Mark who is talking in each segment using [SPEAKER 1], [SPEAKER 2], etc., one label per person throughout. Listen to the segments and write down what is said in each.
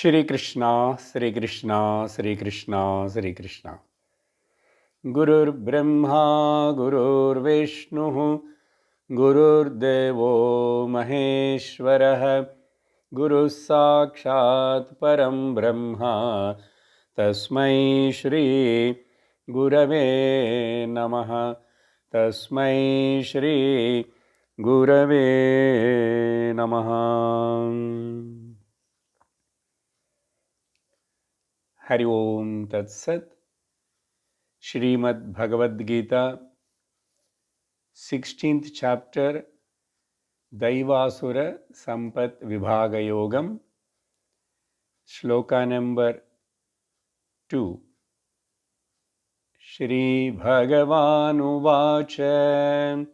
[SPEAKER 1] Shri Krishna, Shri Krishna, Shri Krishna, Shri Krishna. Gurur Brahma, Gurur Vishnu, Gurur Devo Maheshwarah, Guru Sakshat Param Brahma, Tasmai Shri Gurave Namaha, Tasmai Shri Gurave Namaha. Hari Om Tat Sat. Shrimad Bhagavad Gita, 16th chapter, Daivasura Sampat Vibhaga Yogam, Shloka number 2. Shri Bhagavan Uvacha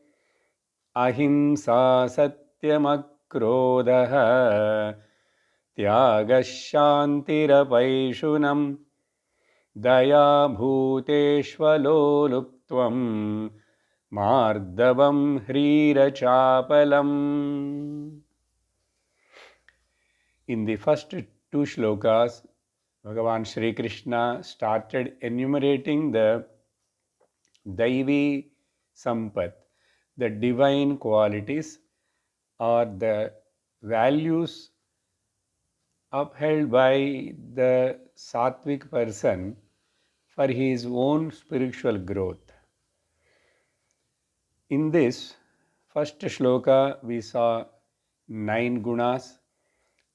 [SPEAKER 1] Ahimsa Satyamakrodha Tyagashantirapaishunam Daya Bhuteshvaloluptvam Mardavam Hrirachapalam. In the first two shlokas, Bhagavan Shri Krishna started enumerating the Daivi Sampat, the divine qualities or the values upheld by the sattvic person for his own spiritual growth. In this first shloka, we saw 9 gunas,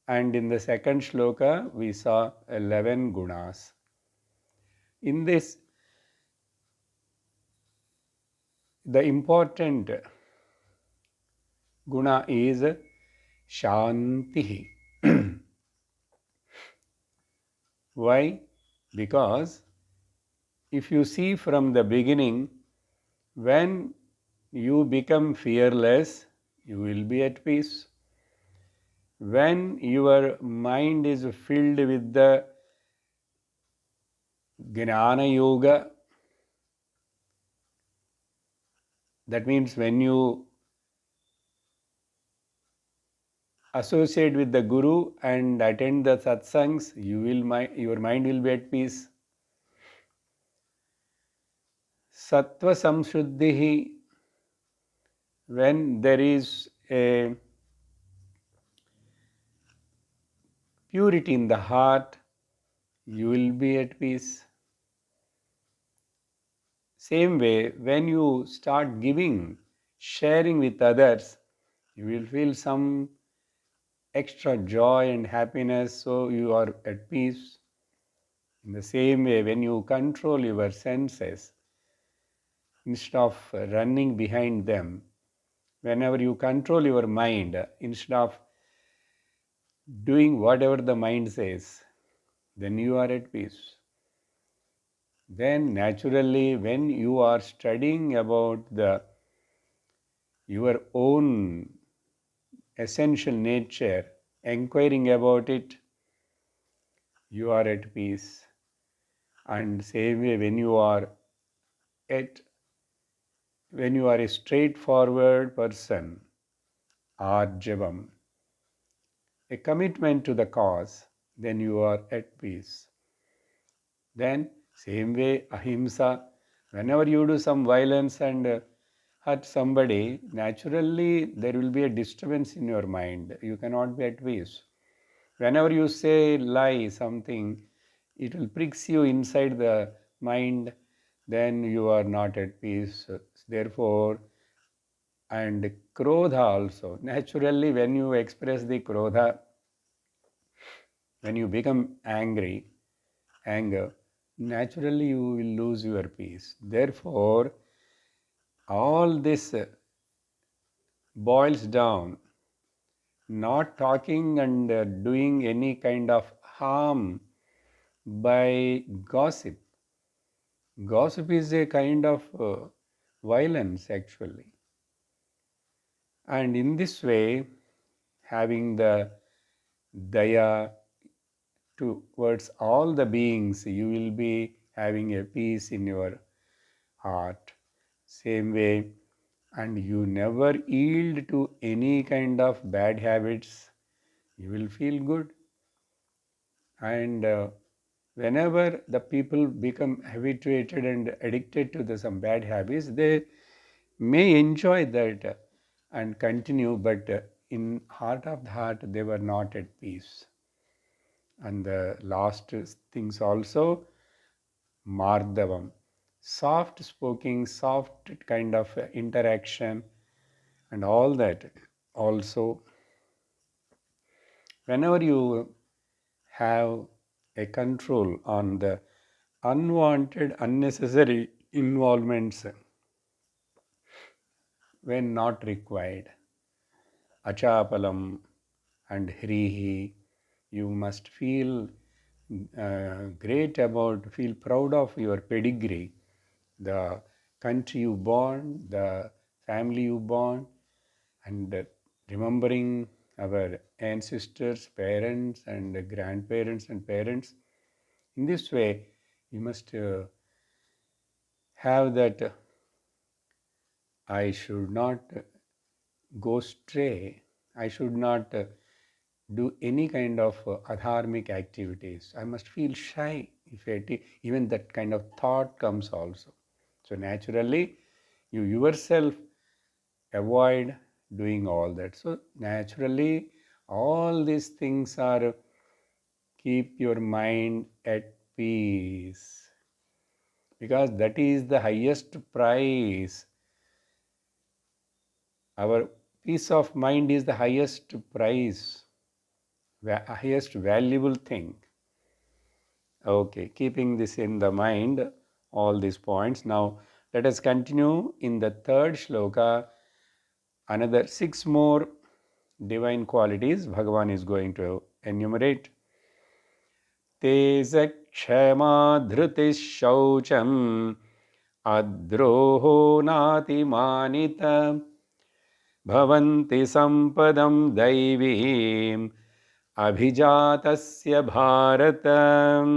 [SPEAKER 1] and in the second shloka, we saw 11 gunas. In this, the important guna is Shanti. Why? Because if you see from the beginning, when you become fearless, you will be at peace. When your mind is filled with the Jnana Yoga, that means when you associate with the Guru and attend the satsangs, your mind will be at peace. Sattva samshuddhi, when there is a purity in the heart, you will be at peace. Same way, when you start giving, sharing with others, you will feel some extra joy and happiness, so you are at peace. In the same way, when you control your senses, instead of running behind them, whenever you control your mind, instead of doing whatever the mind says, then you are at peace. Then naturally, when you are studying about your own essential nature, inquiring about it, you are at peace. And same way, when you are a straightforward person, arjavam, a commitment to the cause, then you are at peace. Then same way, ahimsa, whenever you do some violence and hurt somebody, naturally there will be a disturbance in your mind. You cannot be at peace. Whenever you say lie, something, it will pricks you inside the mind, then you are not at peace. Therefore, and krodha also. Naturally, when you express the krodha, when you become anger, naturally you will lose your peace. Therefore, all this boils down not talking and doing any kind of harm by gossip. Gossip is a kind of violence actually. And in this way, having the daya towards all the beings, you will be having a peace in your heart. Same way, and you never yield to any kind of bad habits, you will feel good. And whenever the people become habituated and addicted to some bad habits, they may enjoy that and continue, but in heart of the heart, they were not at peace. And the last things also, Mardavam, soft spoken, soft kind of interaction, and all that. Also, whenever you have a control on the unwanted, unnecessary involvements when not required, achapalam and hrihi, you must feel great about, feel proud of your pedigree, the country you born, the family you born, and remembering our ancestors, parents, and grandparents and parents. In this way, you must have that I should not go stray, I should not do any kind of adharmic activities. I must feel shy if even that kind of thought comes also. So naturally, you yourself avoid doing all that. So naturally, all these things are keep your mind at peace, because that is the highest prize. Our peace of mind is the highest prize, highest valuable thing. Okay, keeping this in the mind, all these points. Now, let us continue in the third shloka. Another 6 more divine qualities Bhagavan is going to enumerate. Teja kshama dhruti shaucham adroho nati manita bhavanti sampadam daivim abhijatasya bharatam.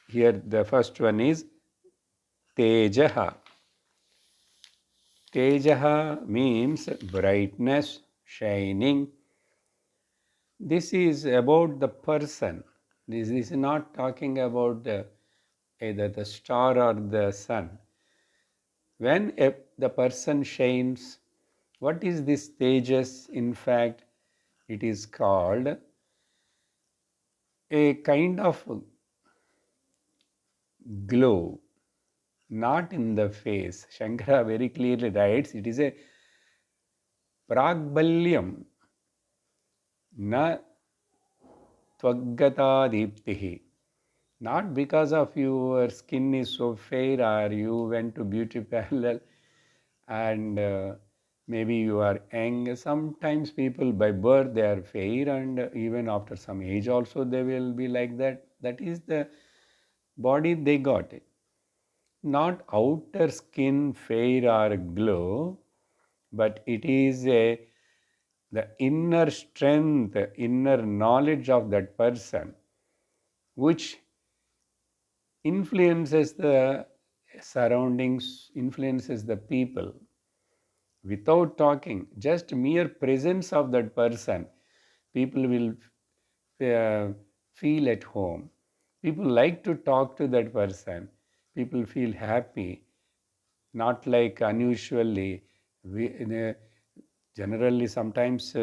[SPEAKER 1] Here the first one is Tejaha. Tejaha means brightness, shining. This is about the person. This is not talking about either the star or the sun. When the person shines, what is this Tejas? In fact, it is called a kind of glow, not in the face. Shankara very clearly writes it is a pragbalyam, na tvagata diptihi. Not because of your skin is so fair or you went to beauty parlor and maybe you are young. Sometimes people by birth they are fair, and even after some age also they will be like that. That is the body they got it. Not outer skin fair or glow, but it is the inner strength, inner knowledge of that person which influences the surroundings, influences the people. Without talking, just mere presence of that person, people will feel at home. People like to talk to that person. People feel happy, not like unusually. Generally, sometimes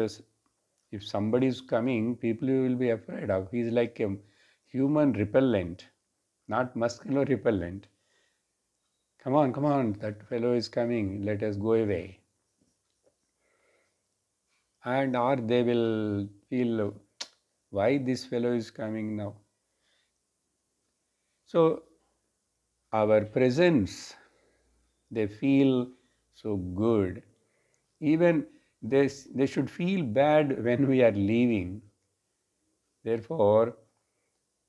[SPEAKER 1] if somebody is coming, people will be afraid of. He is like a human repellent, not muscular repellent. Come on, that fellow is coming, let us go away. And or they will feel, why this fellow is coming now? So, our presence, they feel so good. Even they should feel bad when we are leaving. Therefore,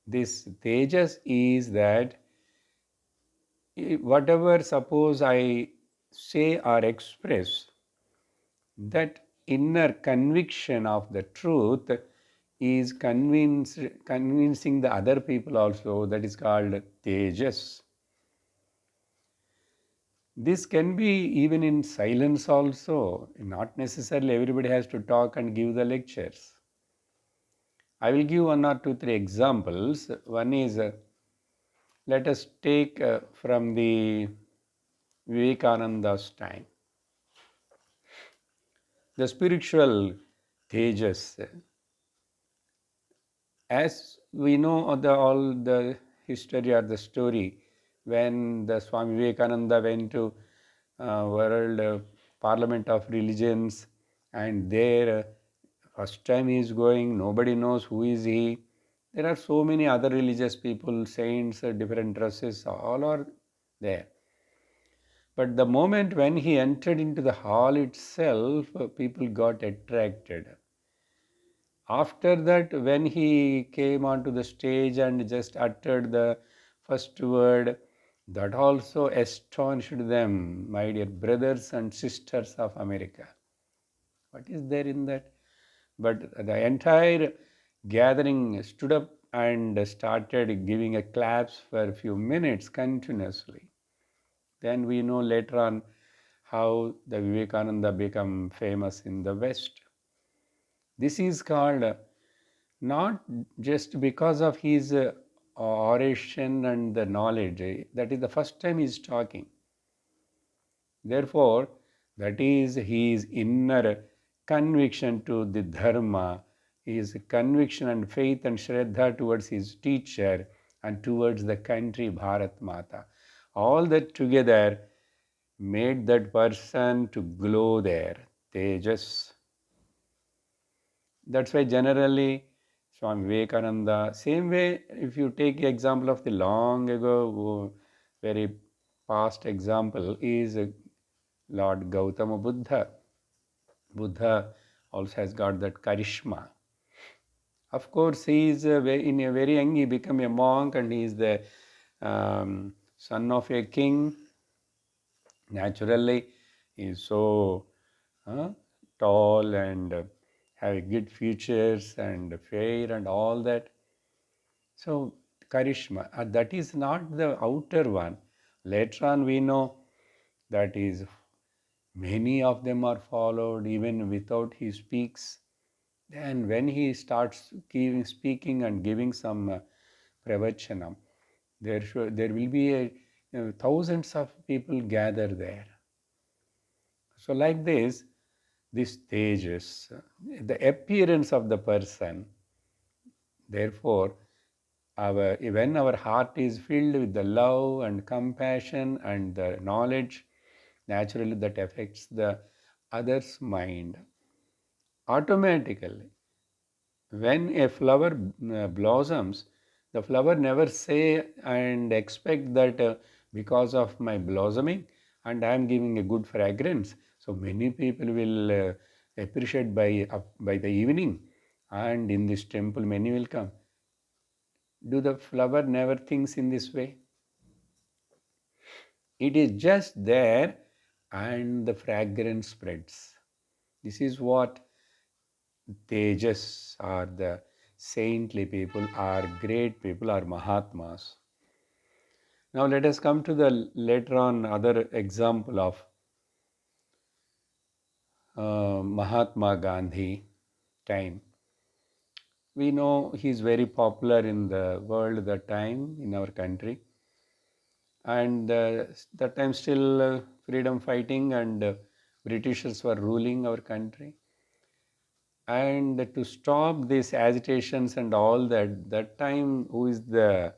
[SPEAKER 1] this tejas is that whatever suppose I say or express, that inner conviction of the truth is convincing the other people also. That is called tejas. This can be even in silence also. Not necessarily everybody has to talk and give the lectures. I will give one or two, three examples. One is, let us take from the Vivekananda's time. The spiritual Tejas, as we know all the history or the story, when the Swami Vivekananda went to World Parliament of Religions, and there first time he is going, nobody knows who is he. There are so many other religious people, saints, different dresses, all are there. But the moment when he entered into the hall itself, people got attracted. After that, when he came onto the stage and just uttered the first word, that also astonished them, my dear brothers and sisters of America. What is there in that? But the entire gathering stood up and started giving a claps for a few minutes continuously. Then we know later on how the Vivekananda became famous in the West. This is called not just because of his oration and the knowledge. That is the first time he is talking. Therefore, that is his inner conviction to the dharma, his conviction and faith and shraddha towards his teacher and towards the country Bharat Mata. All that together made that person to glow there, tejas. That's why generally Swami Vivekananda, same way if you take example of the long ago, very past example is Lord Gautama Buddha. Buddha also has got that charisma. Of course, he is in a very young, he became a monk and he is the son of a king. Naturally, he is so tall and have good features and fair and all that. So, charisma, that is not the outer one. Later on, we know that is many of them are followed even without he speaks. Then when he starts speaking and giving some pravachanam, there will be thousands of people gather there. So like this tejas, the appearance of the person, therefore, when our heart is filled with the love and compassion and the knowledge, naturally that affects the other's mind. Automatically, when a flower blossoms, the flower never say and expect that because of my blossoming and I am giving a good fragrance, so many people will appreciate by the evening, and in this temple many will come. Do the flower never thinks in this way? It is just there and the fragrance spreads. This is what Tejas are, the saintly people, are great people, are Mahatmas. Now let us come to the later on other example of Mahatma Gandhi time. We know he is very popular in the world that time in our country, and that time still freedom fighting and Britishers were ruling our country. And to stop these agitations and all that time, who is the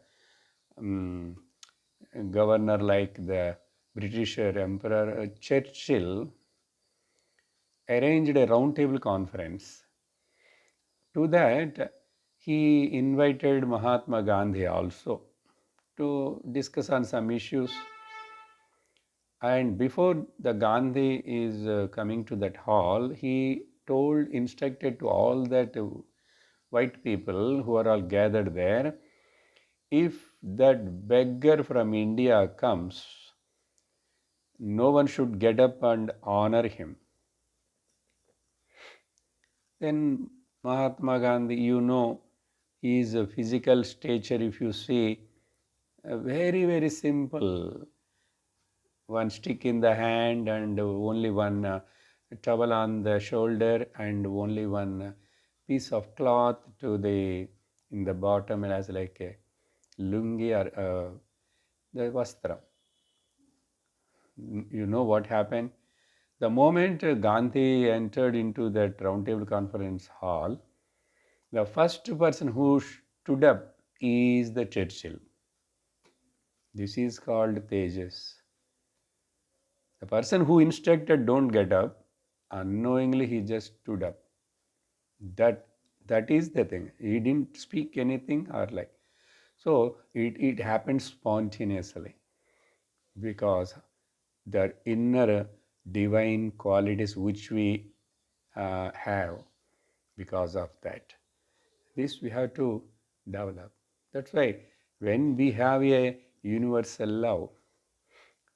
[SPEAKER 1] um, governor like the British Emperor Churchill arranged a roundtable conference. To that, he invited Mahatma Gandhi also to discuss on some issues. And before the Gandhi is coming to that hall, he instructed to all that white people who are all gathered there, if that beggar from India comes, no one should get up and honor him. Then Mahatma Gandhi, his physical stature, if you see, very, very simple. one stick in the hand and only one towel on the shoulder and only one piece of cloth to the in the bottom as like a lungi or the vastra. You know what happened? The moment Gandhi entered into that roundtable conference hall, the first person who stood up is the Churchill. This is called Tejas. The person who instructed don't get up, unknowingly he just stood up. That that is the thing. He didn't speak anything or like so it happened spontaneously because the inner divine qualities which we have because of that. This we have to develop. That's why when we have a universal love,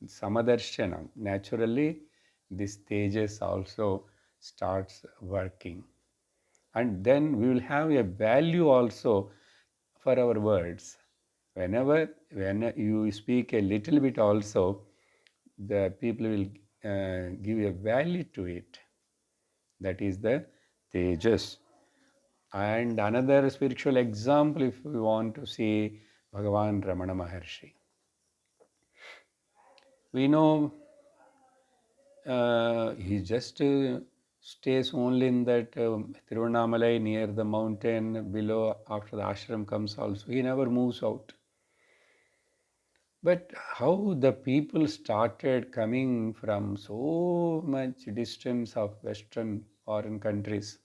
[SPEAKER 1] Samadarshana, naturally this Tejas also starts working. And then we will have a value also for our words. When you speak a little bit also, the people will give a value to it. That is the Tejas. And another spiritual example, if we want to see Bhagavan Ramana Maharshi. We know he just stays only in that Tiruvannamalai near the mountain below after the ashram comes also. He never moves out. But how the people started coming from so much distance of Western foreign countries.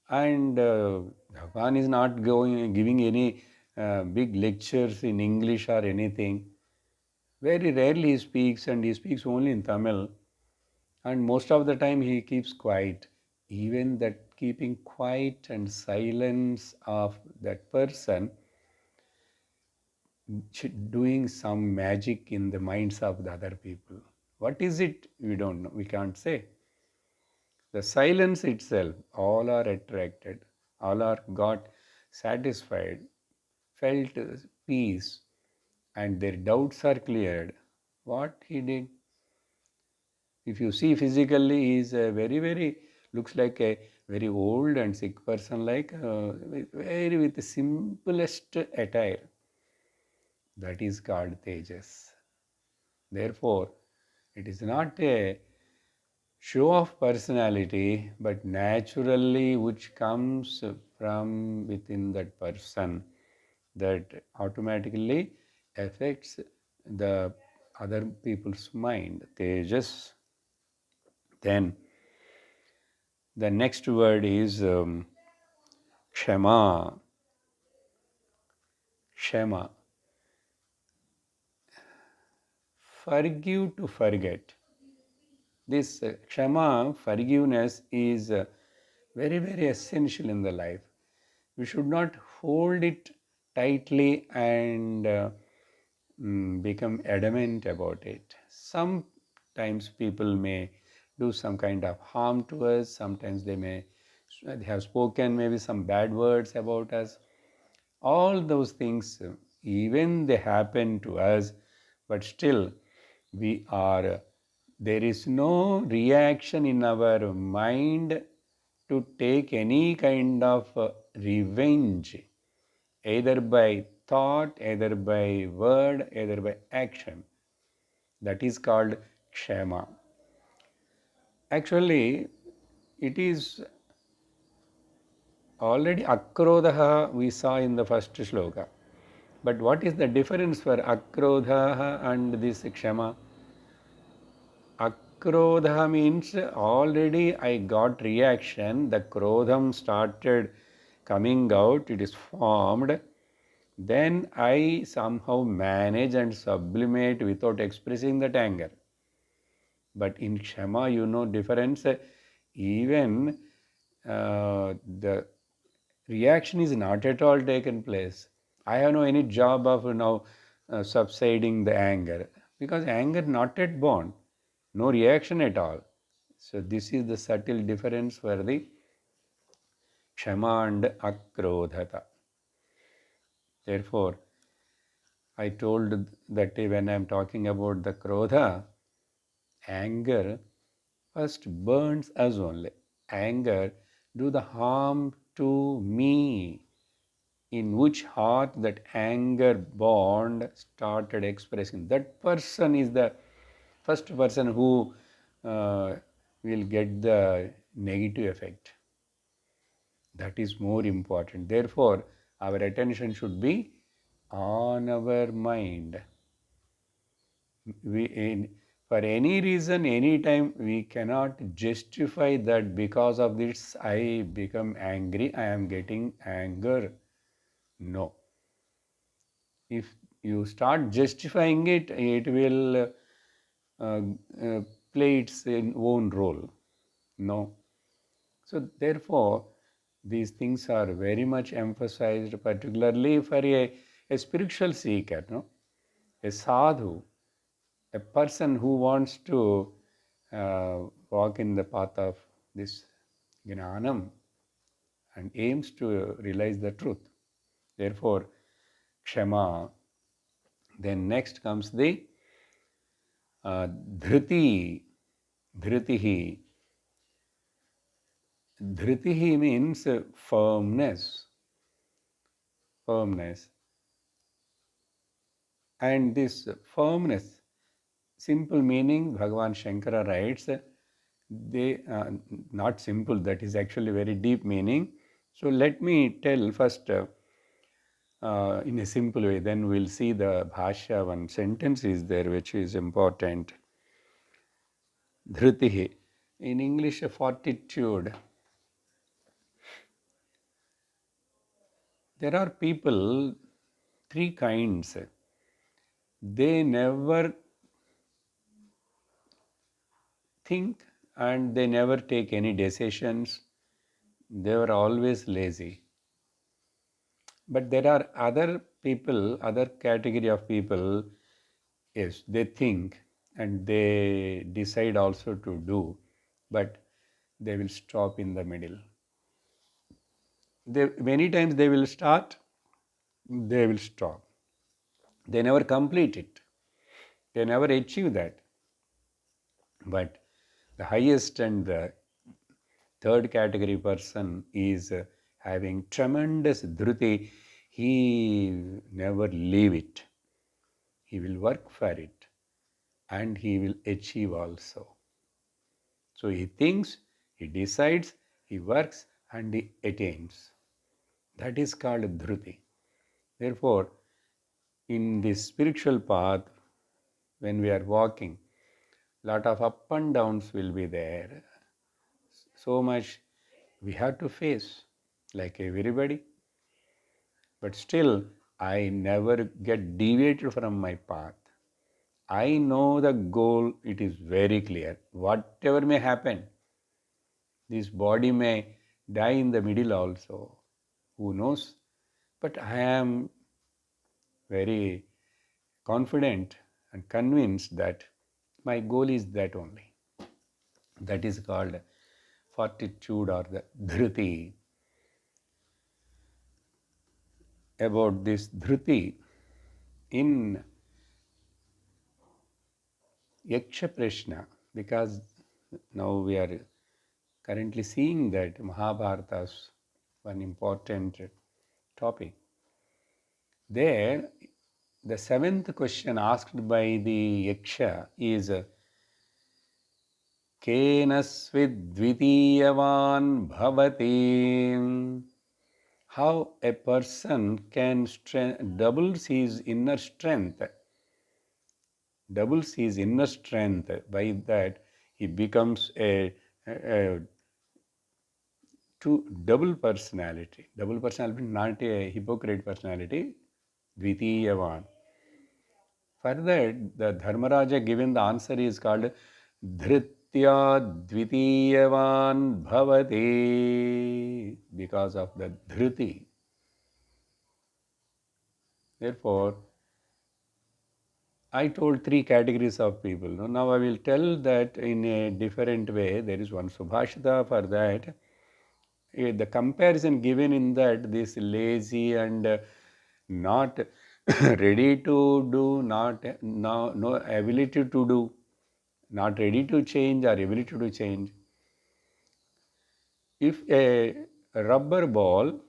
[SPEAKER 1] And Bhagavan is not giving any big lectures in English or anything. Very rarely he speaks and he speaks only in Tamil. And most of the time he keeps quiet. Even that keeping quiet and silence of that person doing some magic in the minds of the other people. What is it? We don't know. We can't say. The silence itself, all are attracted, all are got satisfied, felt peace, and their doubts are cleared. What he did? If you see physically, he is a very looks like a very old and sick person, like very with the simplest attire. That is called Tejas. Therefore, it is not a show of personality, but naturally which comes from within that person that automatically affects the other people's mind. Tejas. Then the next word is Kshama. Kshama. Forgive to forget. This Kshama, forgiveness, is very essential in the life. We should not hold it tightly and become adamant about it. Sometimes people may do some kind of harm to us. Sometimes they have spoken maybe some bad words about us. All those things, even they happen to us, but still there is no reaction in our mind to take any kind of revenge, either by thought, either by word, either by action. That is called Kshama. Actually, it is already Akrodha we saw in the first shloka. But what is the difference for Akrodha and this Kshama? Akrodha means already I got reaction, the Krodham started coming out, it is formed. Then I somehow manage and sublimate without expressing that anger. But in Kshama, you know difference, even the reaction is not at all taken place. I have no any job of now subsiding the anger because anger not yet born, no reaction at all. So this is the subtle difference for the Kshama and Akrodhata. Therefore, I told that when I am talking about the krodha, anger first burns us only. Anger do the harm to me, in which heart that anger bond started expressing. That person is the first person who uh, will get the negative effect. That is more important. Therefore, our attention should be on our mind. For any reason, anytime, we cannot justify that because of this I become angry, I am getting anger. No. If you start justifying it, it will play its own role. No. So therefore, these things are very much emphasized, particularly for a spiritual seeker, no? A sadhu, a person who wants to walk in the path of this gnanam and aims to realize the truth. Therefore, kshama. Then next comes the dhriti. Dhritihi. Dhritihi means firmness. Firmness. And this firmness, simple meaning, Bhagavan Shankara writes, they not simple, that is actually very deep meaning. So let me tell first in a simple way, then we'll see the bhashya. One sentence is there which is important. Dhritihi. In English, fortitude. There are people, three kinds. They never think and they never take any decisions. They were always lazy. But there are other people, other category of people, yes, they think and they decide also to do, but they will stop in the middle. Many times they will start, they will stop. They never complete it. They never achieve that. But the highest and the third category person is having tremendous dhruti. He never leave it. He will work for it and he will achieve also. So he thinks, he decides, he works and he attains. That is called dhruti. Therefore, in this spiritual path, when we are walking, lot of up and downs will be there. So much we have to face, like everybody. But still, I never get deviated from my path. I know the goal, it is very clear. Whatever may happen, this body may die in the middle also. Who knows? But I am very confident and convinced that my goal is that only. That is called fortitude or the dhruti. About this dhruti, in Yaksha Prashna, because now we are currently seeing that Mahabharata's one important topic. There, the seventh question asked by the Yaksha is Kenasvidvitiyavan bhavati. How a person can doubles his inner strength. Doubles his inner strength. By that, he becomes a double personality. Double personality, not a hypocrite personality. Dvitiyavan. For that, the Dharmaraja given the answer is called Dhritya Dvitiyavan Bhavati, because of the Dhriti. Therefore, I told three categories of people. Now I will tell that in a different way. There is one Subhashita for that. The comparison given in that, this lazy and not ready to do, not no ability to do, not ready to change or ability to change. If a rubber ball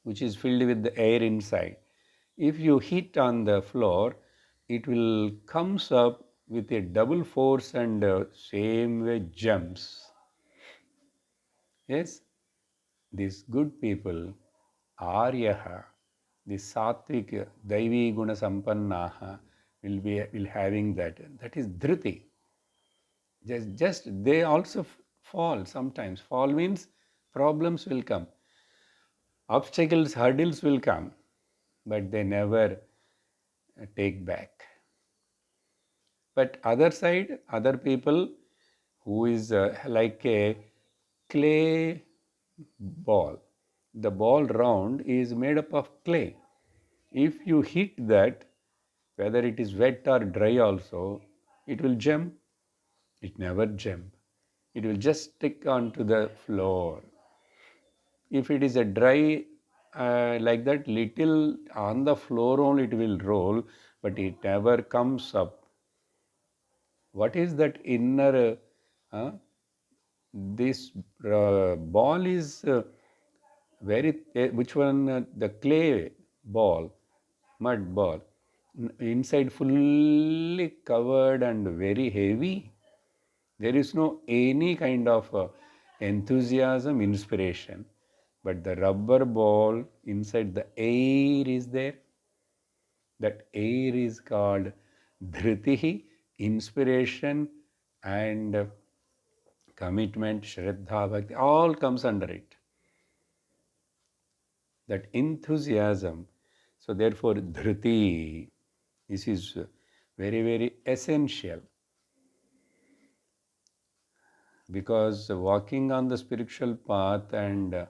[SPEAKER 1] which is filled with the air inside, if you hit on the floor, it will comes up with a double force and same way jumps. Yes, these good people, Aryaha, the Satvik, Daivi Guna Sampannaha, will having that. That is Dhriti. Just they also fall sometimes. Fall means problems will come, obstacles, hurdles will come, but they never take back. But other side, other people who is like a clay ball. The ball round is made up of clay. If you hit that, whether it is wet or dry also, it will jump. It never jump. It will just stick onto the floor. If it is a dry like that, little on the floor only it will roll, but it never comes up. What is that inner? This ball is very which one? The clay ball, mud ball, inside fully covered and very heavy. There is no any kind of enthusiasm, inspiration. But the rubber ball inside the air is there. That air is called dhritihi, inspiration and commitment, shraddha, bhakti, all comes under it. That enthusiasm. So therefore, dhriti, this is very, very essential. Because walking on the spiritual path and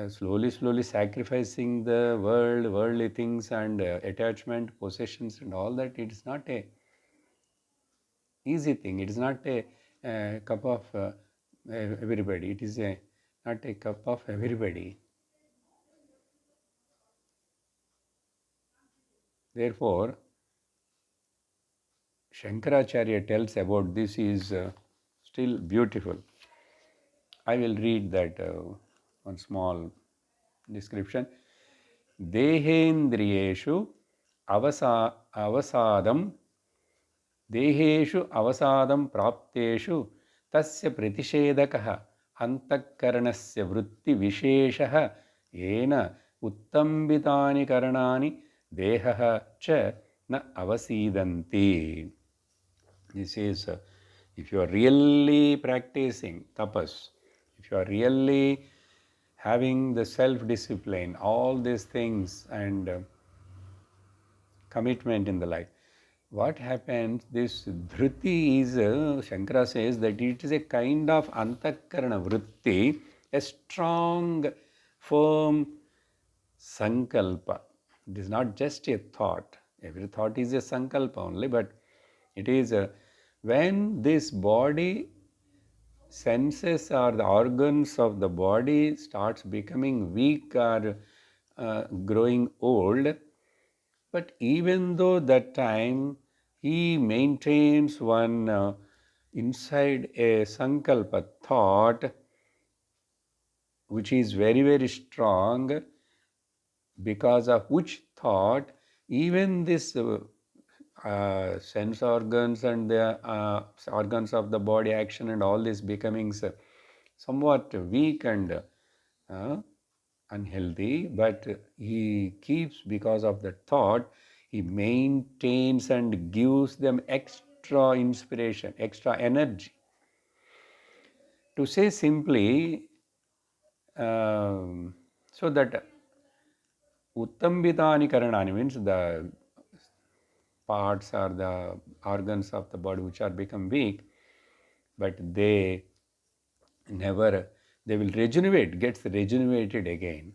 [SPEAKER 1] slowly sacrificing the world, worldly things and attachment, possessions and all that, it is not a easy thing. It is not a cup of everybody. It is not a cup of everybody. Therefore, Shankaracharya tells about this is still beautiful. I will read that one small description. Dehendriyeshu avasadam देहेषु अवसादं प्राप्तेषु तस्य प्रतिषेधकः अन्तःकरणस्य वृत्तिविशेषः येन उत्तम्बितानि करणानि देहः च न अवसीदन्ति. This is if you are really practicing tapas, if you are really having the self-discipline, all these things and commitment in the life, what happens, this dhruti is, Shankara says that it is a kind of antakarana vritti, a strong, firm sankalpa. It is not just a thought. Every thought is a sankalpa only, but it is when this body senses or the organs of the body starts becoming weak or growing old, but even though that time he maintains one inside a sankalpa thought which is very, very strong, because of which thought even this sense organs and the organs of the body action and all this becoming somewhat weak and unhealthy, but he keeps, because of that thought, he maintains and gives them extra inspiration, extra energy. To say simply, so that uttambitani karanani means the parts or the organs of the body which are become weak, but they never, they will regenerate, gets regenerated again.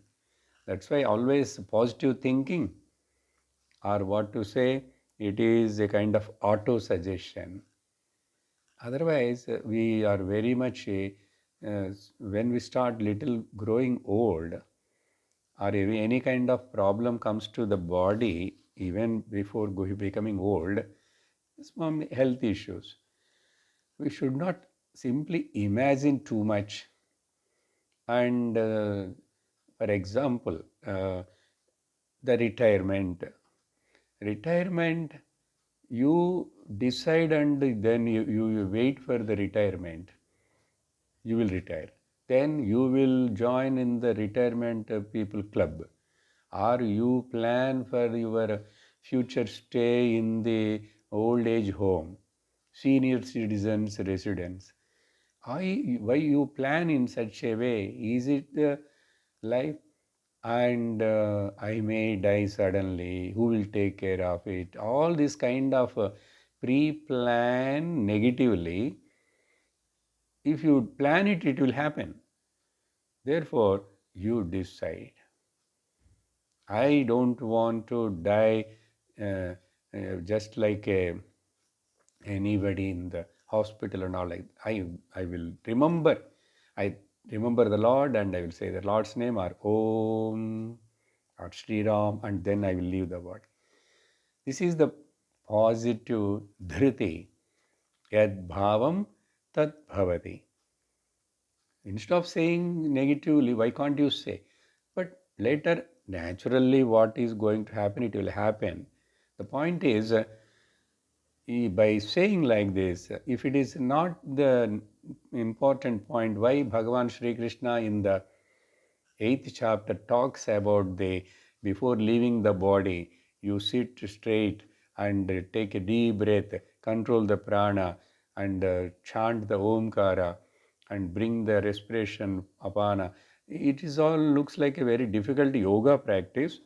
[SPEAKER 1] That's why always positive thinking, or what to say, it is a kind of auto suggestion. Otherwise, we are very much when we start little growing old, or any kind of problem comes to the body, even before becoming old, some health issues, we should not simply imagine too much. And for example, the retirement, you decide and then you wait for the retirement. You will retire. Then you will join in the retirement people club, or you plan for your future stay in the old age home, senior citizens residence. Why you plan in such a way? Is it the life? And I may die suddenly. Who will take care of it? All this kind of pre-plan negatively. If you plan it, it will happen. Therefore, you decide. I don't want to die uh, just like anybody in the hospital and all. Like I will remember. I remember the Lord and I will say the Lord's name or Om or Sri Ram, and then I will leave the body. This is the positive dhriti. Yad bhavam tat bhavati. Instead of saying negatively, why can't you say? But later, naturally, what is going to happen, it will happen. The point is, by saying like this, if it is not the important point, why Bhagavan Sri Krishna in the 8th chapter talks about the before leaving the body, you sit straight and take a deep breath, control the prana and chant the Omkara and bring the respiration apana. It is all looks like a very difficult yoga practice,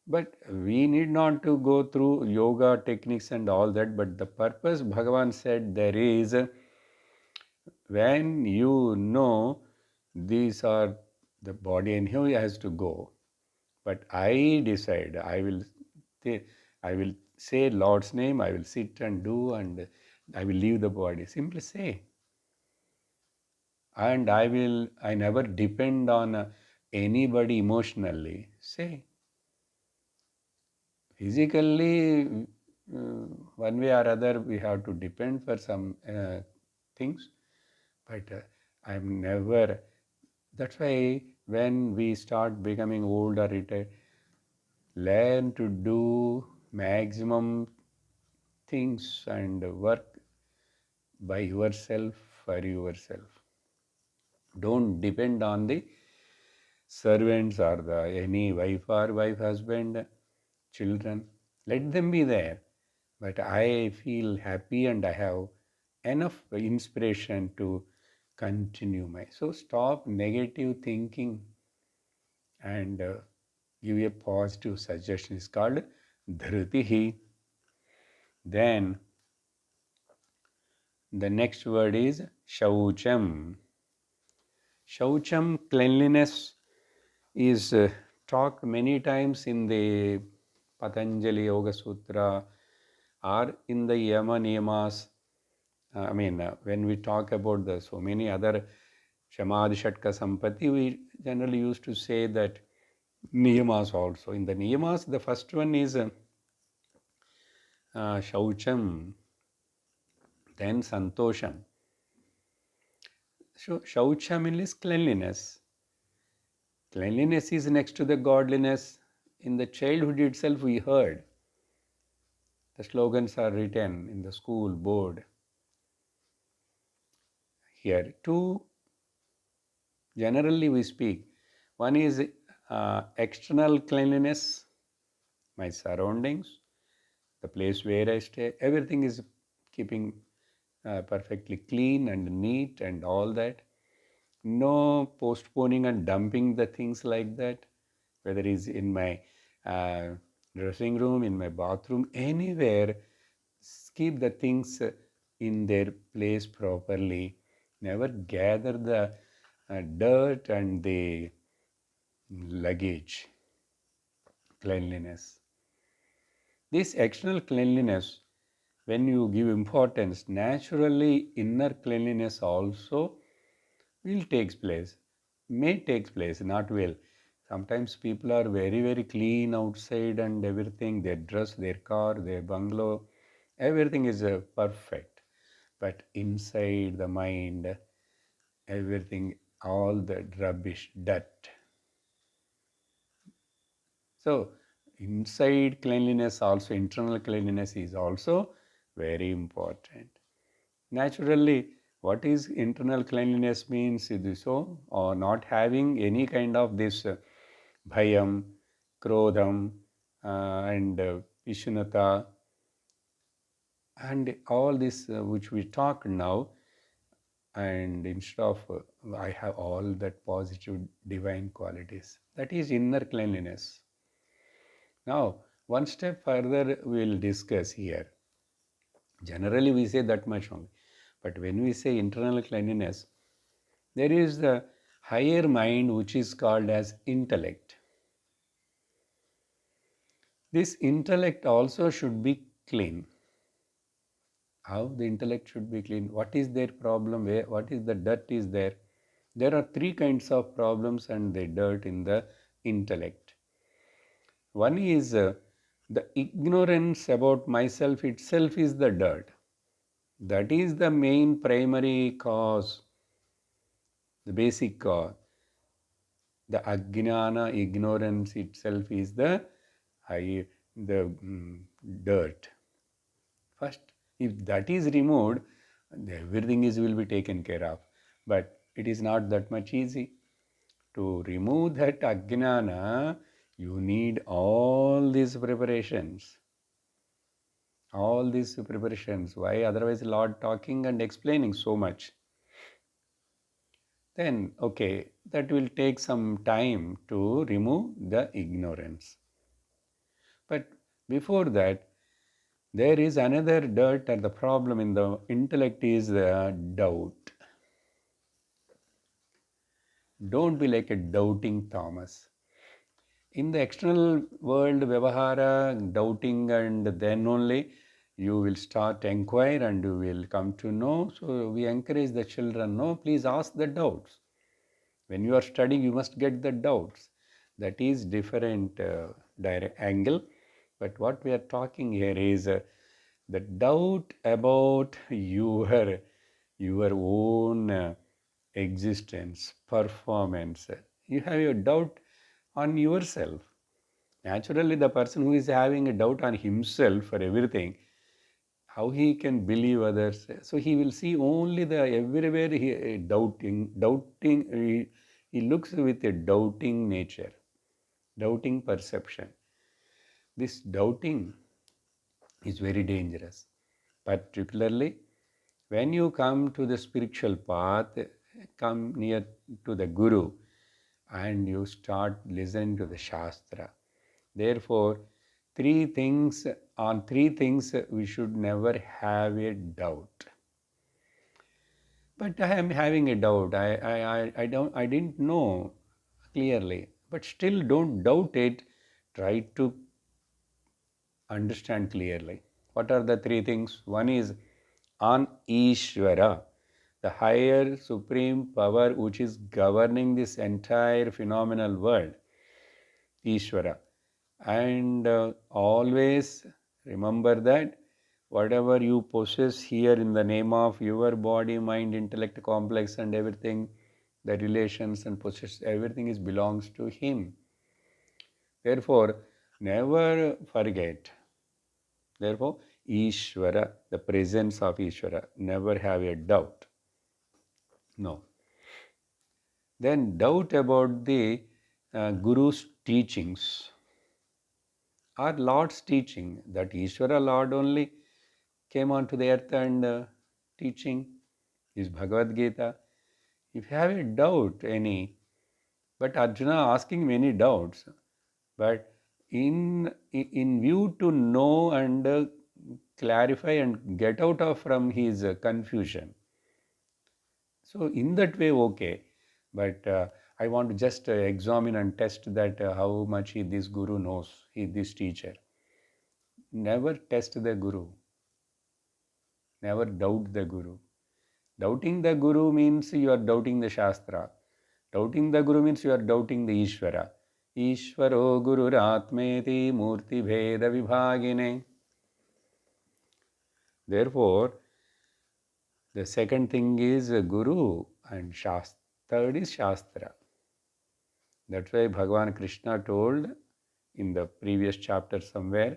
[SPEAKER 1] but we need not to go through yoga techniques and all that. But the purpose Bhagavan said there is, when you know these are the body and he has to go, but I decide I will say Lord's name, I will sit and do, and I will leave the body. Simply say. And I never depend on anybody emotionally. Say. Physically, one way or other, we have to depend for some things, but I'm never. That's why when we start becoming old or retired, learn to do maximum things and work by yourself for yourself. Don't depend on the servants or the any wife or wife husband, children. Let them be there. But I feel happy and I have enough inspiration to continue my. So stop negative thinking and give a positive suggestion. It's called dhritihi. Then the next word is shaucham. Shaucham, cleanliness, is talked many times in the Patanjali Yoga Sutra or in the Yama Niyamas. When we talk about the so many other Shamadhi Shatka Sampati, we generally used to say that Niyamas also. In the Niyamas, the first one is Shaucham, then Santosham. So Shaucham is cleanliness. Cleanliness is next to the godliness. In the childhood itself, we heard the slogans are written in the school board. Here, two generally we speak. One is external cleanliness, my surroundings, the place where I stay, everything is keeping perfectly clean and neat and all that. No postponing and dumping the things like that, whether it's in my dressing room, in my bathroom, anywhere. Keep the things in their place properly. Never gather the dirt and the luggage. Cleanliness. This external cleanliness, when you give importance, naturally inner cleanliness also will takes place, may takes place, not will. Sometimes people are very, very clean outside and everything, their dress, their car, their bungalow, everything is perfect. But inside the mind, everything, all the rubbish, dirt. So inside cleanliness also, internal cleanliness is also very important. Naturally, what is internal cleanliness means is so, or not having any kind of this bhayam, krodham, and vishnata, and all this which we talk now. And instead of I have all that positive divine qualities, that is inner cleanliness. Now, one step further we will discuss here. Generally, we say that much only. But when we say internal cleanliness, there is the higher mind which is called as intellect. This intellect also should be clean. How the intellect should be clean? What is their problem? Where? What is the dirt is there? There are three kinds of problems and the dirt in the intellect. One is the ignorance about myself itself is the dirt. That is the main primary cause, the basic cause. The ajnana, ignorance itself is the dirt. First, if that is removed, everything will be taken care of. But it is not that much easy. To remove that ajnana, you need all these preparations. All these preparations. Why? Otherwise, Lord talking and explaining so much. Then, okay, that will take some time to remove the ignorance. But before that, there is another dirt or the problem in the intellect is the doubt. Don't be like a doubting Thomas. In the external world, Vyavahara, doubting, and then only you will start inquire and you will come to know. So we encourage the children, no, please ask the doubts. When you are studying, you must get the doubts. That is different direct angle. But what we are talking here is the doubt about your own existence, performance. You have your doubt on yourself. Naturally, the person who is having a doubt on himself for everything, how he can believe others? So he will see only the everywhere he doubting. He looks with a doubting nature, doubting perception. This doubting is very dangerous, particularly when you come to the spiritual path, come near to the Guru, and you start listening to the Shastra. Therefore, on three things we should never have a doubt. But I am having a doubt. I didn't know clearly. But still don't doubt it. Try to understand clearly. What are the three things? One is on Ishvara, the higher supreme power which is governing this entire phenomenal world. Ishvara. And always remember that whatever you possess here in the name of your body, mind, intellect, complex and everything, the relations and possess, everything is belongs to Him. Therefore, never forget. Therefore, Ishvara, the presence of Ishvara, never have a doubt. No. Then doubt about the Guru's teachings. Our Lord's teaching, that Ishvara Lord only came onto the earth and teaching is Bhagavad Gita. If you have a doubt any, but Arjuna asking many doubts, but in view to know and clarify and get out of from his confusion. So in that way, okay, but I want to just examine and test that how much this Guru knows, this teacher. Never test the Guru. Never doubt the Guru. Doubting the Guru means you are doubting the Shastra. Doubting the Guru means you are doubting the Ishvara. Ishvaro Gururatmeti Murti Bheda Vibhagine. Therefore, the second thing is Guru and Shastra. Third is Shastra. That's why Bhagavan Krishna told in the previous chapter somewhere,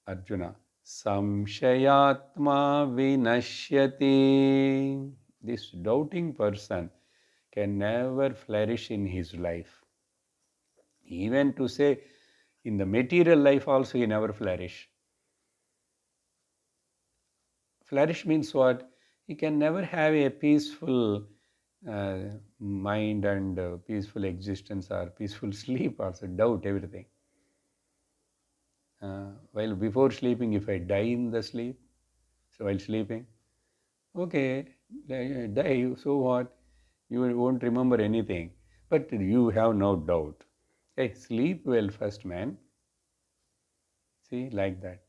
[SPEAKER 1] Arjuna, Samshayatma vinashyati. This doubting person can never flourish in his life. Even to say, in the material life also he never flourish. Flourish means what? He can never have a peaceful uh, mind and peaceful existence or peaceful sleep also. Doubt everything. While before sleeping, if I die in the sleep, so while sleeping, okay, die, so what? You won't remember anything. But you have no doubt. Hey, sleep well first, man. See, like that.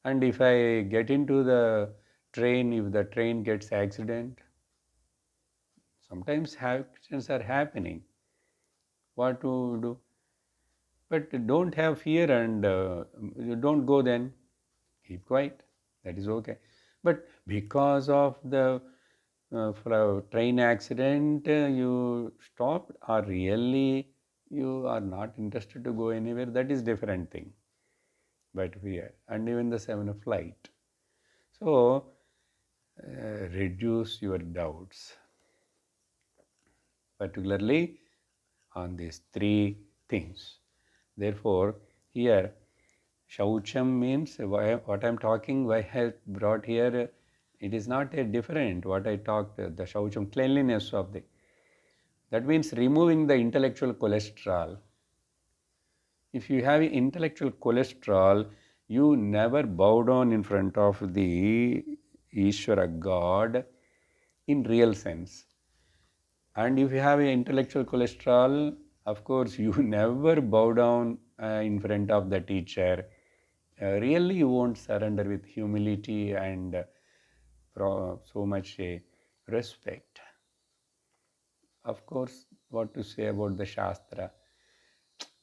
[SPEAKER 1] And if I get into the train, if the train gets accident, sometimes accidents are happening. What to do? But don't have fear and you don't go then. Keep quiet. That is okay. But because of the train accident, you stopped, or really you are not interested to go anywhere, that is different thing. But fear, and even the 7 flight. So reduce your doubts, particularly on these three things. Therefore, here Shaucham means what I am talking, why I have brought here, it is not a different what I talked, the Shaucham, cleanliness of the, that means removing the intellectual cholesterol. If you have intellectual cholesterol, you never bow down in front of the Ishvara God in real sense. And if you have intellectual cholesterol, of course, you never bow down in front of the teacher. Really, you won't surrender with humility and so much respect. Of course, what to say about the Shastra?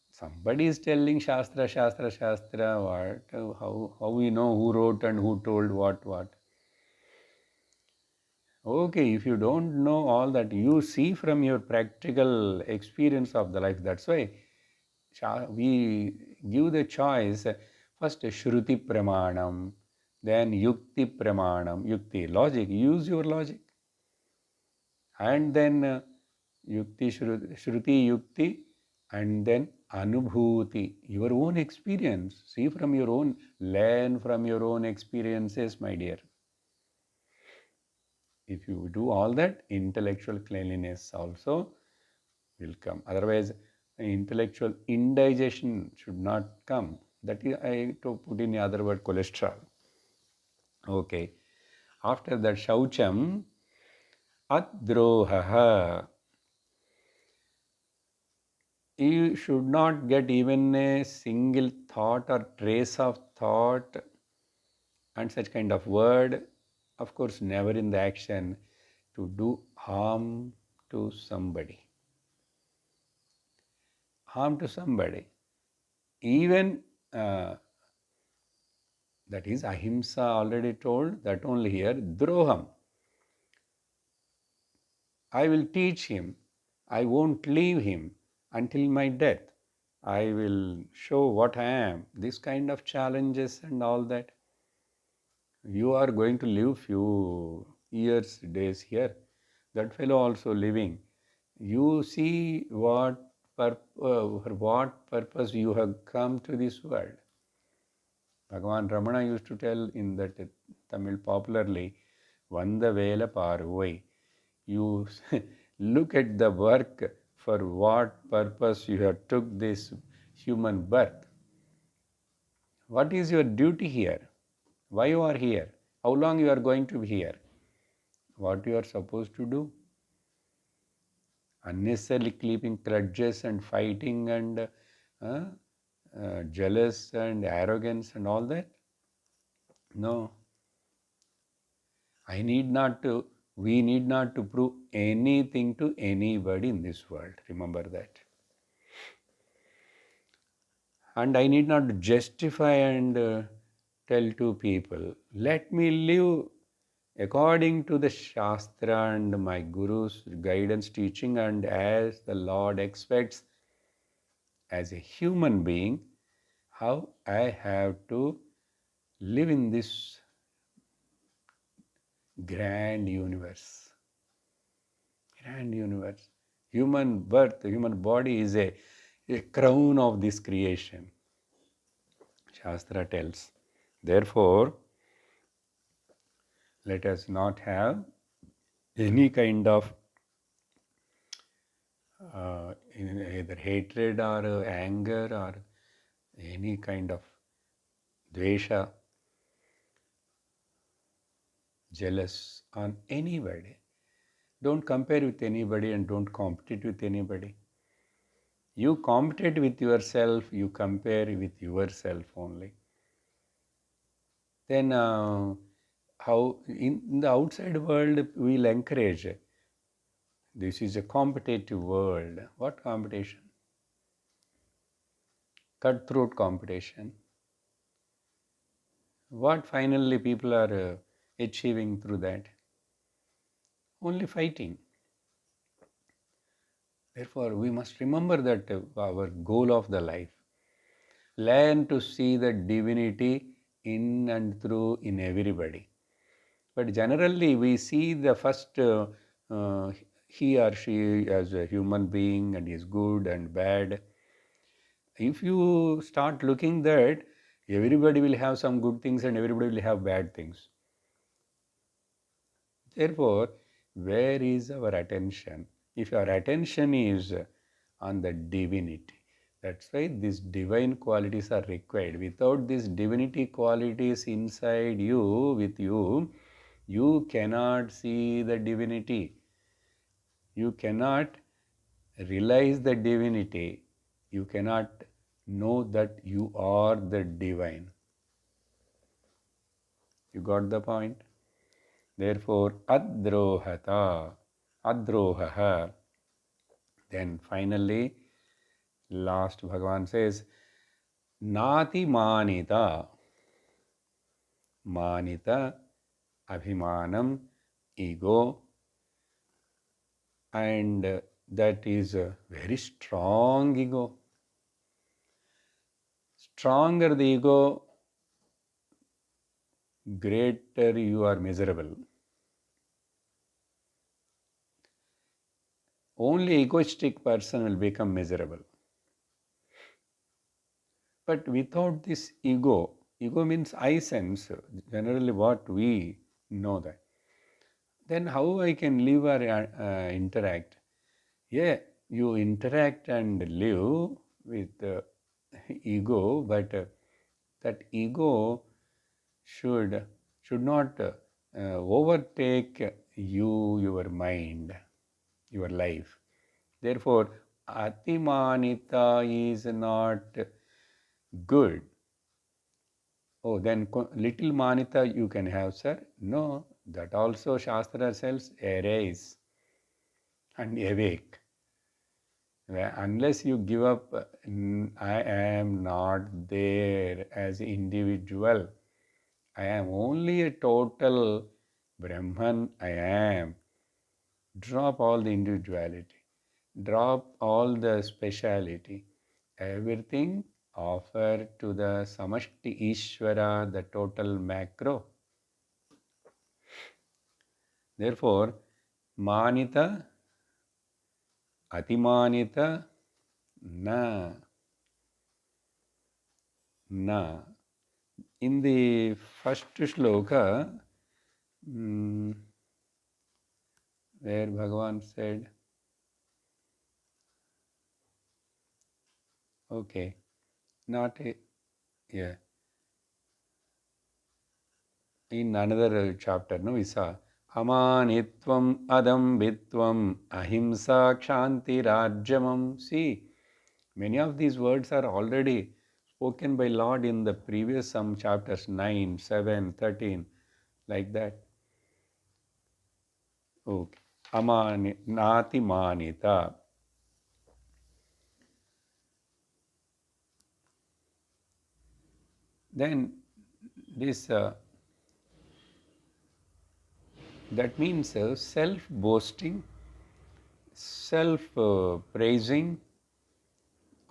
[SPEAKER 1] Somebody is telling Shastra, Shastra, Shastra, what? How we know who wrote and who told what? Okay, if you don't know all that, you see from your practical experience of the life. That's why we give the choice first Shruti Pramanam, then Yukti Pramanam, Yukti, logic, use your logic, and then Shruti Yukti, and then Anubhuti, your own experience. See from your own, learn from your own experiences, my dear. If you do all that, intellectual cleanliness also will come. Otherwise, intellectual indigestion should not come. That is, I to put in the other word, cholesterol. Okay. After that, Shaucham, Adrohaha. You should not get even a single thought or trace of thought and such kind of word. Of course, never in the action to do harm to somebody. Harm to somebody. Even that is ahimsa, already told, that only here, droham. I will teach him. I won't leave him until my death. I will show what I am. This kind of challenges and all that. You are going to live few years, days here. That fellow also living. You see for what purpose you have come to this world. Bhagavan Ramana used to tell in that Tamil popularly, Vanda Vela Parvai. You look at the work for what purpose you have took this human birth. What is your duty here? Why you are here? How long you are going to be here? What you are supposed to do? Unnecessarily keeping grudges and fighting and jealous and arrogance and all that? No. We need not to prove anything to anybody in this world. Remember that. And I need not justify and tell to people. Let me live according to the Shastra and my Guru's guidance teaching, and as the Lord expects as a human being, how I have to live in this grand universe. Grand universe. Human birth, human body is a crown of this creation. Shastra tells. Therefore, let us not have any kind of either hatred or anger or any kind of dvesha, jealous on anybody. Don't compare with anybody and don't compete with anybody. You compete with yourself, you compare with yourself only. Then how in the outside world we'll encourage. This is a competitive world. What competition? Cutthroat competition. What finally people are achieving through that? Only fighting. Therefore, we must remember that our goal of the life. Learn to see the divinity in and through in everybody. But generally, we see the first uh, he or she as a human being and is good and bad. If you start looking that, everybody will have some good things and everybody will have bad things. Therefore, where is our attention? If our attention is on the divinity, that's why these divine qualities are required. Without these divinity qualities inside you, with you, you cannot see the divinity. You cannot realize the divinity. You cannot know that you are the divine. You got the point? Therefore, adrohata, adrohaha. Then finally, last Bhagavan says, Nati manita, manita, abhimanam, ego, and that is a very strong ego. Stronger the ego, greater you are miserable. Only egoistic person will become miserable. But without this ego, ego means I sense, generally what we know that. Then how I can live or interact? Yeah, you interact and live with ego, but that ego should not overtake you, your mind, your life. Therefore, atimanita is not good. Oh, then little manita you can have, sir. No, that also Shastra says arise and awake. Unless you give up, I am not there as individual. I am only a total Brahman. I am. Drop all the individuality. Drop all the speciality. Everything offer to the Samashti Ishvara, the total macro. Therefore, Manita, Atimanita, na, na. In the first shloka, where Bhagavan said, okay, not a, yeah, in another chapter, no, we saw, Amanitvam adambitvam ahimsa kshanti rajyamam. See, many of these words are already spoken by Lord in the previous some chapters, 9, 7, 13, like that. Okay. Nati manita. then this that means self-boasting, self-praising,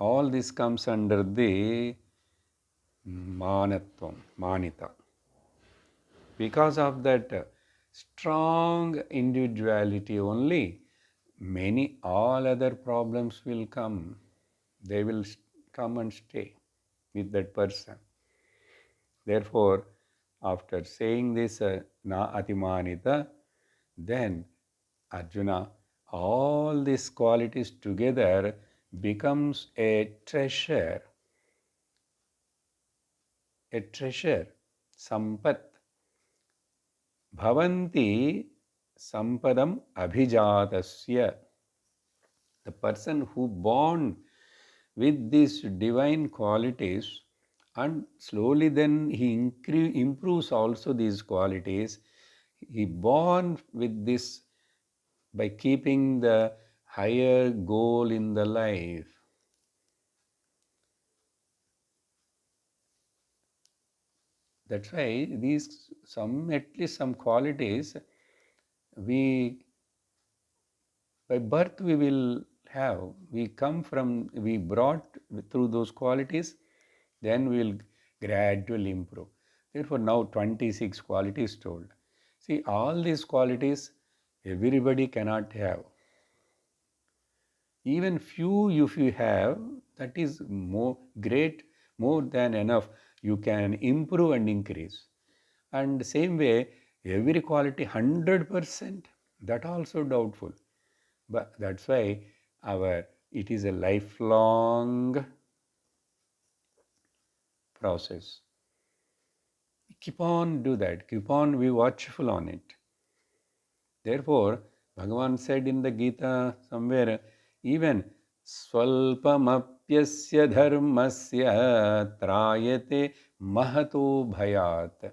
[SPEAKER 1] all this comes under the manatvam, manita. Because of that strong individuality only, many all other problems will come. They will come and stay with that person. Therefore, after saying this na atimanita, then Arjuna, all these qualities together becomes a treasure, sampat. Bhavanti sampadam abhijatasya. The person who born with these divine qualities and slowly then he improves also these qualities. He born with this by keeping the higher goal in the life. That's why these at least some qualities we by birth we will have. We come from, we brought through those qualities, then we will gradually improve. Therefore, now 26 qualities told. See, all these qualities everybody cannot have. Even few if you have, that is more than enough. You can improve and increase. And same way, every quality 100%, that also doubtful. But that's why it is a lifelong process. Keep on do that. Keep on be watchful on it. Therefore, Bhagavan said in the Gita somewhere, even swalpamapyasya dharmasya trayate mahato bhayat.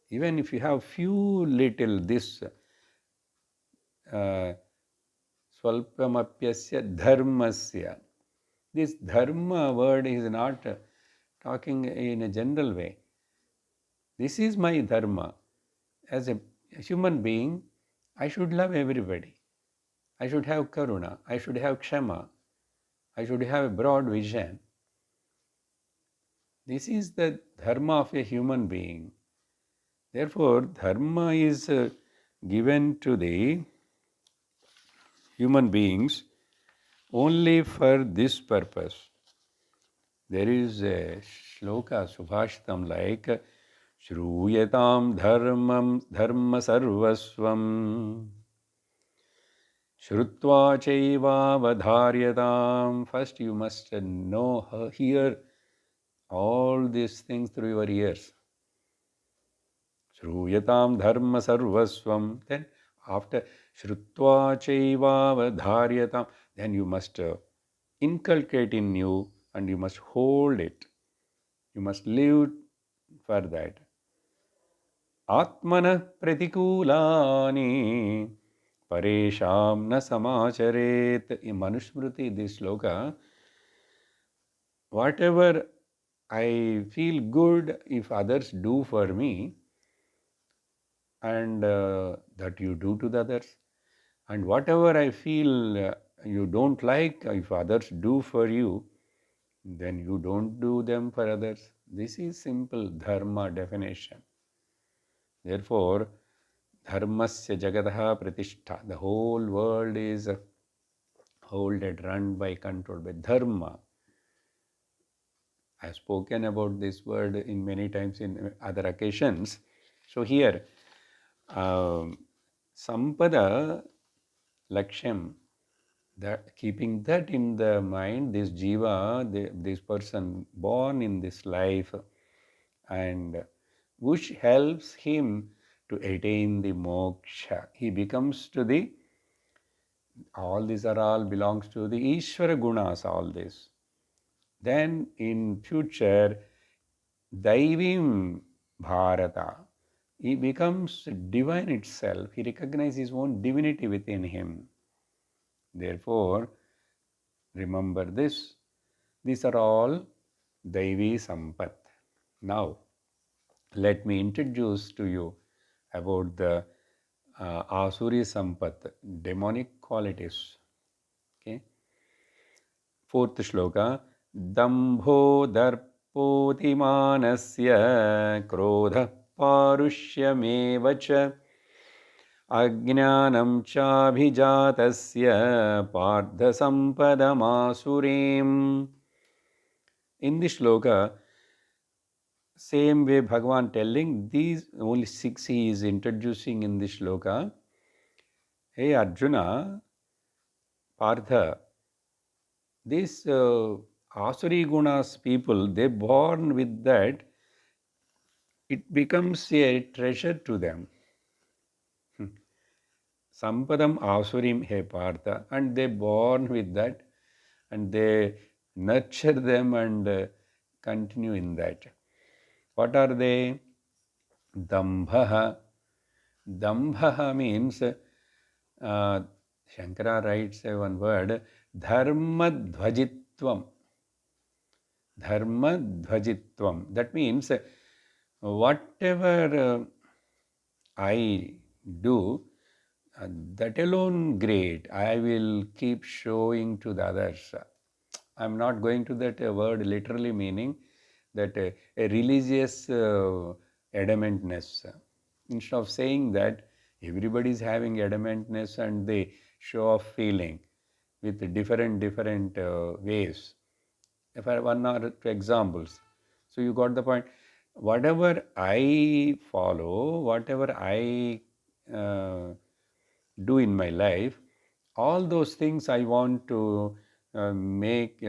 [SPEAKER 1] Even if you have few little this swalpamapyasya dharmasya. This dharma word is not talking in a general way. This is my dharma. As a human being, I should love everybody. I should have karuna. I should have kshama. I should have a broad vision. This is the dharma of a human being. Therefore, dharma is given to the human beings only for this purpose. There is a shloka, subhashitam like Shruyatam dharma sarvasvam Shrutva chaiva vadharyatam. First you must know, hear all these things through your ears. Shruyatam dharma sarvasvam. Then after Shrutva chaiva vadharyatam, then you must inculcate in you and you must hold it. You must live for that. Atmana pratikulani paresham na samacharet. In Manusmriti, this sloka, whatever I feel good if others do for me, and that you do to the others, and whatever I feel you don't like if others do for you, then you don't do them for others. This is simple dharma definition. Therefore, dharmasya jagataha pratishtha. The whole world is held, run by, controlled by dharma. I have spoken about this word in many times in other occasions. So here, sampada lakshyam, that keeping that in the mind, this jiva, this person born in this life, and which helps him to attain the moksha. He becomes to the, all these are all belongs to the Ishvara gunas, all this. Then in future, Daivim Bharata, he becomes divine itself. He recognizes his own divinity within him. Therefore, remember this. These are all Daivi Sampat. Now, let me introduce to you about the Asuri Sampat, demonic qualities. Okay. Fourth shloka. Dambho darpotimanasya krodha parushyameva cha ajnanam chabhijatasya pardha sampadamasurim. In this shloka, same way Bhagavan telling, these only six he is introducing in this shloka. Hey Arjuna, Partha, these Asuri Gunas people, they born with that, it becomes a treasure to them. Sampadam Asurim He Partha, and they born with that, and they nurture them and continue in that. What are they? Dambhaha. Dambhaha means, Shankara writes one word, dharmadhvajitvam. Dharmadhvajitvam. That means whatever I do, that alone great. I will keep showing to the others. I'm not going to that word literally meaning that a religious adamantness. Instead of saying that everybody is having adamantness and they show off feeling with different ways. If I one or two examples, so you got the point. Whatever I follow, whatever I do in my life, all those things I want to make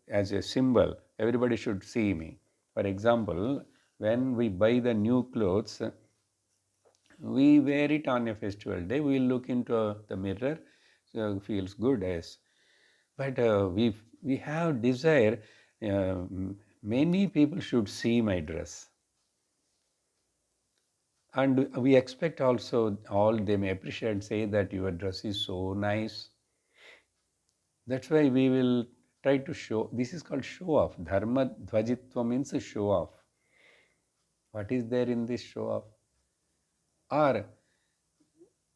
[SPEAKER 1] as a symbol. Everybody should see me. For example, when we buy the new clothes, we wear it on a festival day. We look into the mirror, so feels good as. But we have desire. Many people should see my dress, and we expect also all they may appreciate, say that your dress is so nice. That's why we will try to show. This is called show off. Dharma dhvajitva means show off. What is there in this show off? Or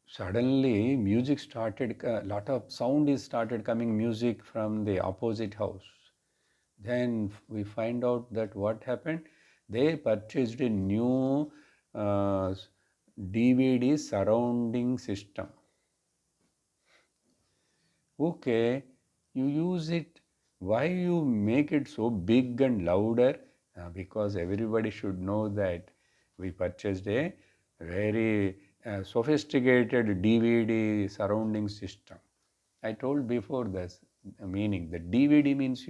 [SPEAKER 1] suddenly music started, a lot of sound is started coming, music from the opposite house. Then we find out that what happened, they purchased a new DVD surrounding system. Okay, you use it. Why you make it so big and louder? Because everybody should know that we purchased a very sophisticated DVD surrounding system. I told before this meaning. The DVD means,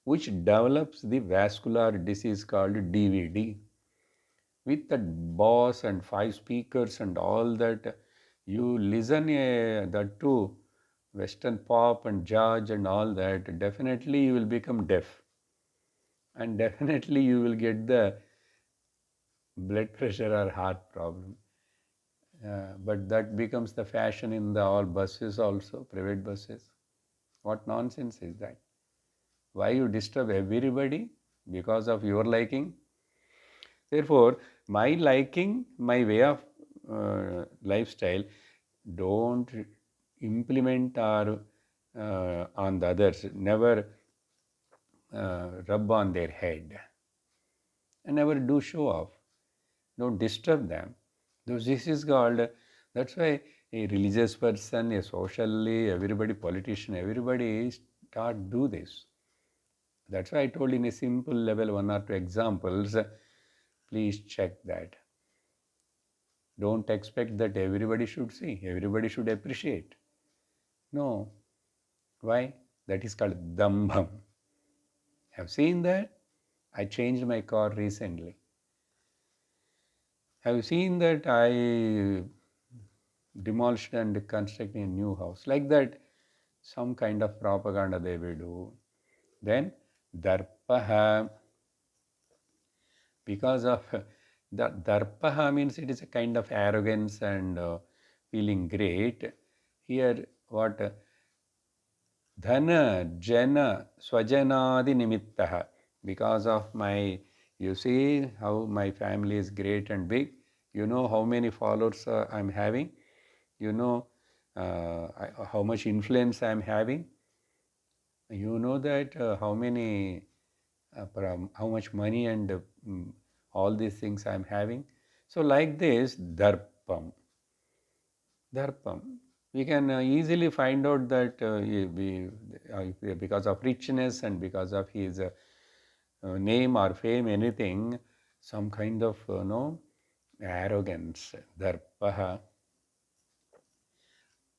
[SPEAKER 1] which develops the vascular disease called DVD. With that bass and 5 speakers and all that, you listen that too, Western pop and jazz and all that, definitely you will become deaf. And definitely you will get the blood pressure or heart problem. But that becomes the fashion in the all buses also, private buses. What nonsense is that? Why you disturb everybody because of your liking? Therefore, my liking, my way of lifestyle, don't implement or on the others. Never rub on their head. And never do show off. Don't disturb them. This is called, that's why a religious person, a socially, everybody, politician, everybody start do this. That's why I told in a simple level, 1 or 2 examples. Please check that. Don't expect that everybody should see, everybody should appreciate. No. Why? That is called dambham. Have seen that? I changed my car recently. Have you seen that I demolished and constructed a new house? Like that, some kind of propaganda they will do. Then darpaha, because of the darpaha means it is a kind of arrogance and feeling great. Here what? Dhana, jana, swajanadi nimittaha. Because of my, you see how my family is great and big. You know how many followers I'm having. You know how much influence I'm having. You know that how many, how much money and all these things I'm having. So like this, darpam. We can easily find out that because of richness and because of his name or fame, anything, some kind of no arrogance, darpaha.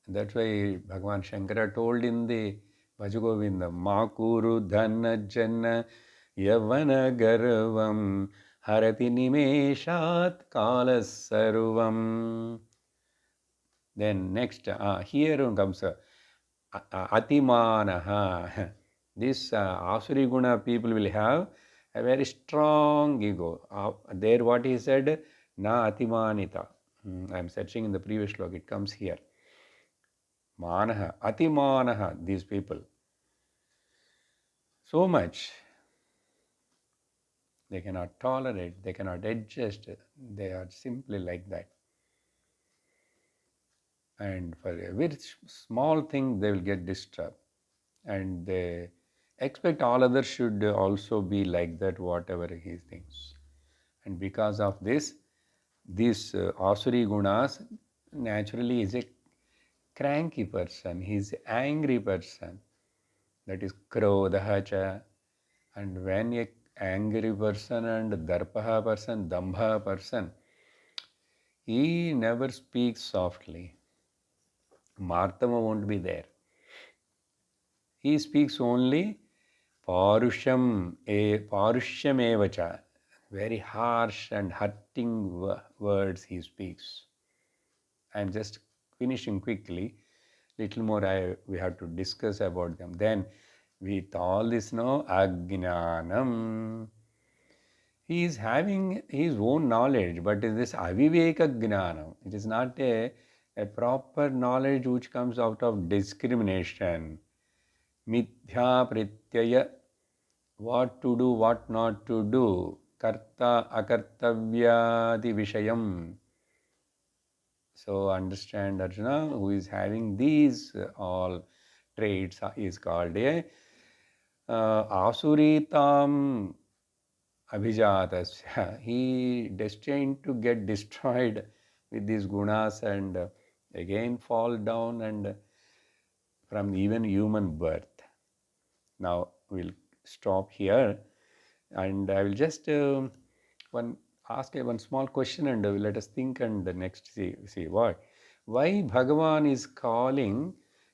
[SPEAKER 1] That's why Bhagavan Shankara told in the Bhajagovinda, Makuru Dhanna Janna Yavana Garvam Harati Nimeshat Kalas Sarvam. Then next, here comes Atimanaha. This Asuri Guna people will have a very strong ego. There what he said, Na Atimanita. I am searching in the previous slok, it comes here. Manaha, Atimanaha, these people. So much. They cannot tolerate, they cannot adjust. They are simply like that. And for a very small thing, they will get disturbed. And they expect all others should also be like that, whatever he thinks. And because of this, these Asuri Gunas naturally is a cranky person, he is an angry person. That is Krodhacha. And when a angry person and Darpaha person, Dambha person, he never speaks softly. Martama won't be there. He speaks only Parushyam evacha. Very harsh and hurting words he speaks. I am just finishing quickly. Little more we have to discuss about them. Then with all this no Ajnanam. He is having his own knowledge, but it is aviveka gnanam. It is not a proper knowledge which comes out of discrimination. Mithya prityaya, what to do, what not to do. Karta akartavyadi vishayam. So understand Arjuna, who is having these all traits is called a asuritam abhijatasya. He destined to get destroyed with these gunas and again fall down and from even human birth. Now we'll stop here and I will just ask one small question and let us think and the next see what. Why Bhagavan is calling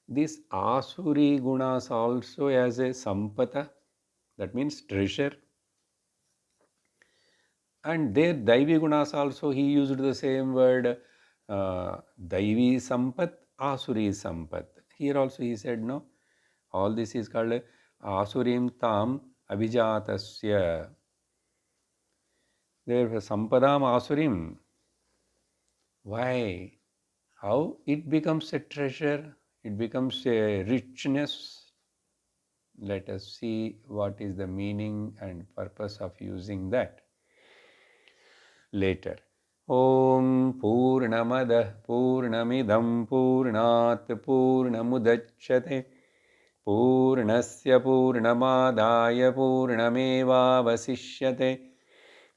[SPEAKER 1] these Asuri gunas also as a sampata, that means treasure. And their Daivi gunas also, he used the same word, Daivi Sampat, Asuri Sampat. Here also he said, no, all this is called Asurim Tam Abhijatasya. Therefore, Sampadam Asurim. Why? How it becomes a treasure? It becomes a richness. Let us see what is the meaning and purpose of using that later. Om Purnamadah Purnamidam Purnat Purnamudachyate Purnasya Purnamadaya Purnameva Vasishyate.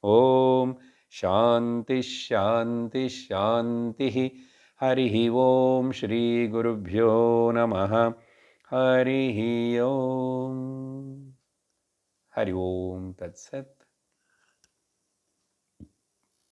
[SPEAKER 1] Om Shanti Shanti Shanti. Harihi Om Shri Gurubhyo Namaha. Harihi Om. Hari Om Tat Sat.